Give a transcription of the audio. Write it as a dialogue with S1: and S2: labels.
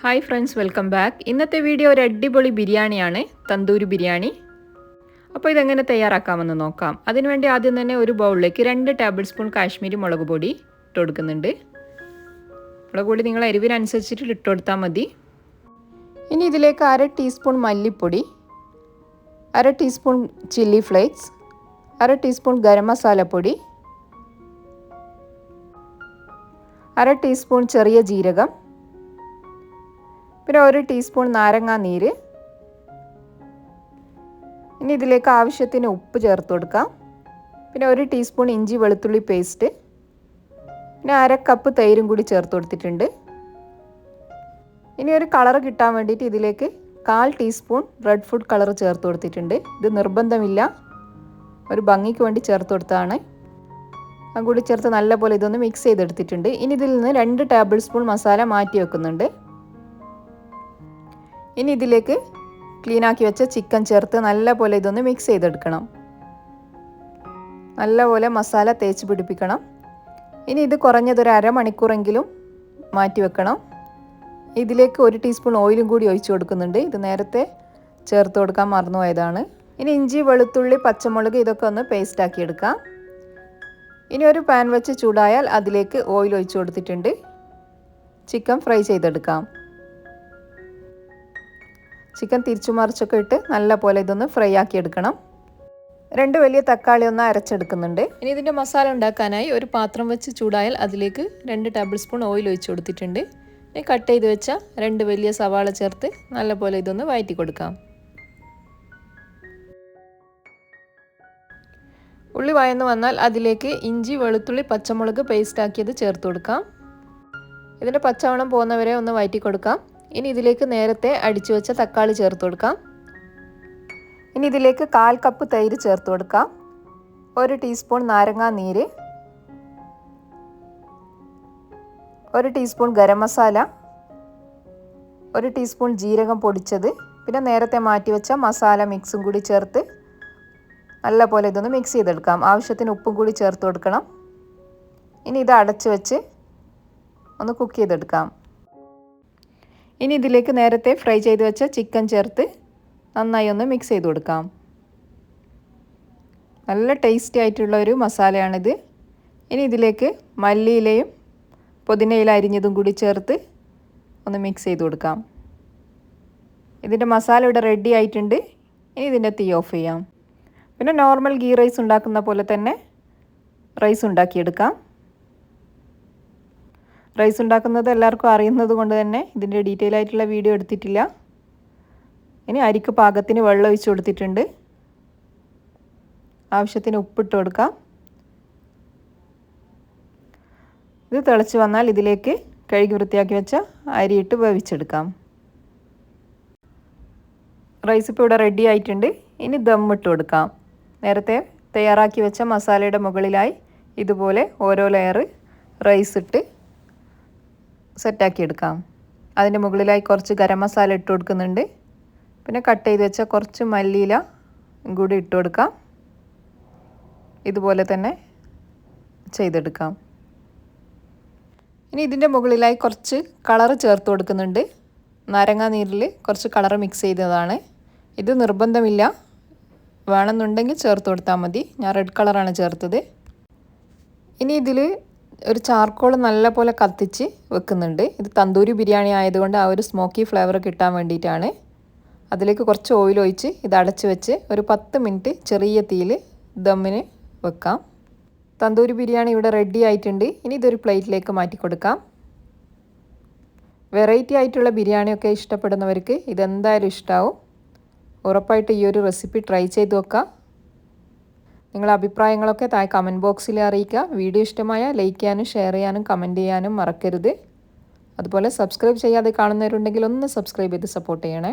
S1: Hi friends, welcome back. ഇന്നത്തെ video ഒരു അടിപൊളി ബിരിയാണിയാണ്, തന്തൂരി ബിരിയാണി. അപ്പോൾ ഇതെങ്ങനെ തയ്യാറാക്കാമെന്ന് നോക്കാം. അതിനുവേണ്ടി ആദ്യം തന്നെ ഒരു ബൗളിലേക്ക് 2 ടേബിൾ സ്പൂൺ കാശ്മീരി മുളക് പൊടി ഇട്ട് കൊടുക്കുന്നുണ്ട്. മുളക് പൊടി നിങ്ങൾ എരിവിനനുസരിച്ചിട്ട് ഇട്ട് കൊടുത്താൽ മതി. ഇനി ഇതിലേക്ക് 1/2 ടീസ്പൂൺ മല്ലിപ്പൊടി, 1/2 teaspoon chilli flakes, 1/2 teaspoon garam മസാലപ്പൊടി, 1/2 ടീസ്പൂൺ ചെറിയ ജീരകം, പിന്നെ 1 ടീസ്പൂൺ നാരങ്ങാ നീര്. ഇനി ഇതിലേക്ക് ആവശ്യത്തിന് ഉപ്പ് ചേർത്ത് കൊടുക്കാം. പിന്നെ 1 ടീസ്പൂൺ ഇഞ്ചി വെളുത്തുള്ളി പേസ്റ്റ്, പിന്നെ 1/2 കപ്പ് തൈരും കൂടി ചേർത്ത് കൊടുത്തിട്ടുണ്ട്. ഇനി ഒരു കളർ കിട്ടാൻ വേണ്ടിയിട്ട് ഇതിലേക്ക് 1/4 ടീസ്പൂൺ റെഡ് ഫുഡ് കളർ ചേർത്ത് കൊടുത്തിട്ടുണ്ട്. ഇത് നിർബന്ധമില്ല, ഒരു ഭംഗിക്ക് വേണ്ടി ചേർത്ത് കൊടുത്തതാണ്. അതും കൂടി ചേർത്ത് നല്ലപോലെ ഇതൊന്ന് മിക്സ് ചെയ്തെടുത്തിട്ടുണ്ട്. ഇനി ഇതിൽ നിന്ന് 2 ടേബിൾ സ്പൂൺ മസാല മാറ്റി വെക്കുന്നുണ്ട്. ഇനി ഇതിലേക്ക് ക്ലീനാക്കി വെച്ച ചിക്കൻ ചേർത്ത് നല്ലപോലെ ഇതൊന്ന് മിക്സ് ചെയ്തെടുക്കണം. നല്ലപോലെ മസാല തേച്ച് പിടിപ്പിക്കണം. ഇനി ഇത് കുറഞ്ഞതൊരു അരമണിക്കൂറെങ്കിലും മാറ്റി വെക്കണം. ഇതിലേക്ക് 1 ടീസ്പൂൺ ഓയിലും കൂടി ഒഴിച്ചു കൊടുക്കുന്നുണ്ട്. ഇത് നേരത്തെ ചേർത്ത് കൊടുക്കാൻ മറന്നുപോയതാണ്. ഇനി ഇഞ്ചി വെളുത്തുള്ളി പച്ചമുളക് ഇതൊക്കെ ഒന്ന് പേസ്റ്റാക്കി എടുക്കാം. ഇനി ഒരു പാൻ വെച്ച് ചൂടായാൽ അതിലേക്ക് ഓയിൽ ഒഴിച്ചു കൊടുത്തിട്ടുണ്ട്. ചിക്കൻ ഫ്രൈ ചെയ്തെടുക്കാം. ചിക്കൻ തിരിച്ചു മറിച്ചൊക്കെ ഇട്ട് നല്ല പോലെ ഇതൊന്ന് ഫ്രൈ ആക്കി എടുക്കണം. 2 വലിയ തക്കാളി ഒന്ന് അരച്ചെടുക്കുന്നുണ്ട്. ഇനി ഇതിൻ്റെ മസാല ഉണ്ടാക്കാനായി ഒരു പാത്രം വെച്ച് ചൂടായാൽ അതിലേക്ക് 2 ടേബിൾ സ്പൂൺ ഓയിൽ ഒഴിച്ച് കൊടുത്തിട്ടുണ്ട്. ഇനി കട്ട് ചെയ്ത് വെച്ച 2 വലിയ സവാള ചേർത്ത് നല്ല പോലെ ഇതൊന്ന് വഴറ്റി കൊടുക്കാം. ഉള്ളി വഴന്ന് വന്നാൽ അതിലേക്ക് ഇഞ്ചി വെളുത്തുള്ളി പച്ചമുളക് പേസ്റ്റ് ആക്കിയത് ചേർത്ത് കൊടുക്കാം. ഇതിൻ്റെ പച്ചമണം പോകുന്നവരെ ഒന്ന് വഴറ്റി കൊടുക്കാം. ഇനി ഇതിലേക്ക് നേരത്തെ അടിച്ചു വെച്ച തക്കാളി ചേർത്ത് കൊടുക്കാം. ഇനി ഇതിലേക്ക് 1/4 കപ്പ് തൈര് ചേർത്ത് കൊടുക്കാം. 1 ടീസ്പൂൺ നാരങ്ങാ നീര്, 1 ടീസ്പൂൺ ഗരം മസാല, 1 ടീസ്പൂൺ ജീരകം പൊടിച്ചത്, പിന്നെ നേരത്തെ മാറ്റി വെച്ച മസാല മിക്സും കൂടി ചേർത്ത് നല്ല പോലെ ഇതൊന്ന് മിക്സ് ചെയ്തെടുക്കാം. ആവശ്യത്തിന് ഉപ്പും കൂടി ചേർത്ത് കൊടുക്കണം. ഇനി ഇത് അടച്ച് വെച്ച് ഒന്ന് കുക്ക് ചെയ്തെടുക്കാം. ഇനി ഇതിലേക്ക് നേരത്തെ ഫ്രൈ ചെയ്ത് വെച്ച ചിക്കൻ ചേർത്ത് നന്നായി ഒന്ന് മിക്സ് ചെയ്ത് കൊടുക്കാം. നല്ല ടേസ്റ്റി ആയിട്ടുള്ള ഒരു മസാലയാണിത്. ഇനി ഇതിലേക്ക് മല്ലിയിലയും പുതിനയില അരിഞ്ഞതും കൂടി ചേർത്ത് ഒന്ന് മിക്സ് ചെയ്ത് കൊടുക്കാം. ഇതിൻ്റെ മസാല ഇവിടെ റെഡി ആയിട്ടുണ്ട്. ഇനി ഇതിൻ്റെ തീ ഓഫ് ചെയ്യാം. പിന്നെ നോർമൽ ഗീ റൈസ് ഉണ്ടാക്കുന്ന പോലെ തന്നെ റൈസ് ഉണ്ടാക്കിയെടുക്കാം. റൈസ് ഉണ്ടാക്കുന്നത് എല്ലാവർക്കും അറിയുന്നത് കൊണ്ട് തന്നെ ഇതിൻ്റെ ഡീറ്റെയിൽ ആയിട്ടുള്ള വീഡിയോ എടുത്തിട്ടില്ല. ഇനി അരിക്ക് പാകത്തിന് വെള്ളം ഒഴിച്ച് കൊടുത്തിട്ടുണ്ട്. ആവശ്യത്തിന് ഉപ്പിട്ട് കൊടുക്കാം. ഇത് തിളച്ച് വന്നാൽ ഇതിലേക്ക് കഴുകി വൃത്തിയാക്കി വെച്ച അരിയിട്ട് വേവിച്ചെടുക്കാം. റൈസ് ഇപ്പോൾ ഇവിടെ റെഡി ആയിട്ടുണ്ട്. ഇനി ദമ്മിട്ട് കൊടുക്കാം. നേരത്തെ തയ്യാറാക്കി വെച്ച മസാലയുടെ മുകളിലായി ഇതുപോലെ ഓരോ ലെയർ റൈസ് ഇട്ട് സെറ്റാക്കി എടുക്കാം. അതിൻ്റെ മുകളിലായി കുറച്ച് ഗരം മസാല ഇട്ട് കൊടുക്കുന്നുണ്ട്. പിന്നെ കട്ട് ചെയ്ത് വെച്ച കുറച്ച് മല്ലിയില കൂടി ഇട്ട് കൊടുക്കാം. ഇതുപോലെ തന്നെ ചെയ്തെടുക്കാം. ഇനി ഇതിൻ്റെ മുകളിലായി കുറച്ച് കളറ് ചേർത്ത് കൊടുക്കുന്നുണ്ട്. നാരങ്ങാ നീരിൽ കുറച്ച് കളറ് മിക്സ് ചെയ്തതാണ്. ഇത് നിർബന്ധമില്ല, വേണമെന്നുണ്ടെങ്കിൽ ചേർത്ത് കൊടുത്താൽ മതി. ഞാൻ റെഡ് കളറാണ് ചേർത്തത്. ഇനി ഇതിൽ ഒരു ചാർക്കോൾ നല്ല പോലെ കത്തിച്ച് വെക്കുന്നുണ്ട്. ഇത് തന്തൂരി ബിരിയാണി ആയതുകൊണ്ട് ആ ഒരു സ്മോക്കി ഫ്ലേവർ കിട്ടാൻ വേണ്ടിയിട്ടാണ്. അതിലേക്ക് കുറച്ച് ഓയിൽ ഒഴിച്ച് ഇത് അടച്ച് വെച്ച് ഒരു 10 മിനിറ്റ് ചെറിയ തീയിൽ ദമ്മിന് വെക്കാം. തന്തൂരി ബിരിയാണി ഇവിടെ റെഡി ആയിട്ടുണ്ട്. ഇനി ഇതൊരു പ്ലേറ്റിലേക്ക് മാറ്റി കൊടുക്കാം. വെറൈറ്റി ആയിട്ടുള്ള ബിരിയാണിയൊക്കെ ഇഷ്ടപ്പെടുന്നവർക്ക് ഇതെന്തായാലും ഇഷ്ടമാവും. ഉറപ്പായിട്ട് ഈ ഒരു റെസിപ്പി ട്രൈ ചെയ്ത് നോക്കാം. നിങ്ങളുടെ അഭിപ്രായങ്ങളൊക്കെ താഴെ കമൻറ്റ് ബോക്സിൽ അറിയിക്കുക. വീഡിയോ ഇഷ്ടമായാൽ ലൈക്ക് ചെയ്യാനും ഷെയർ ചെയ്യാനും കമൻറ്റ് ചെയ്യാനും മറക്കരുത്. അതുപോലെ സബ്സ്ക്രൈബ് ചെയ്യാതെ കാണുന്നവരുണ്ടെങ്കിൽ ഒന്ന് സബ്സ്ക്രൈബ് ചെയ്ത് സപ്പോർട്ട് ചെയ്യണേ.